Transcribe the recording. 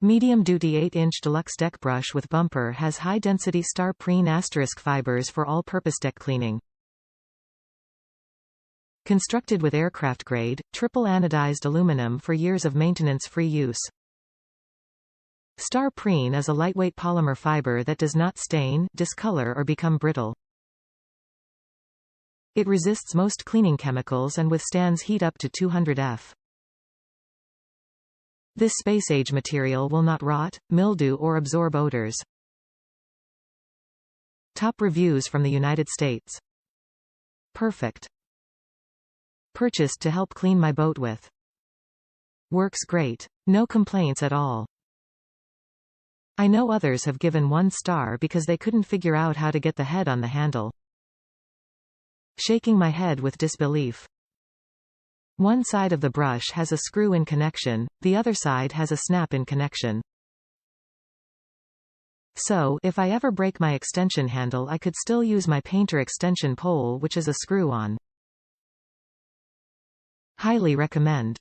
Medium-duty 8-inch Deluxe deck brush with bumper has high-density star prene * fibers for all-purpose deck cleaning. Constructed with aircraft-grade, triple anodized aluminum for years of maintenance-free use. Star prene is a lightweight polymer fiber that does not stain, discolor or become brittle. It resists most cleaning chemicals and withstands heat up to 200 F. This space-age material will not rot, mildew or absorb odors. Top reviews from the United States. Perfect. Purchased to help clean my boat with. Works great. No complaints at all. I know others have given 1 star because they couldn't figure out how to get the head on the handle. Shaking my head with disbelief. One side of the brush has a screw-in connection, the other side has a snap-in connection. So, if I ever break my extension handle, I could still use my painter extension pole, which is a screw-on. Highly recommend.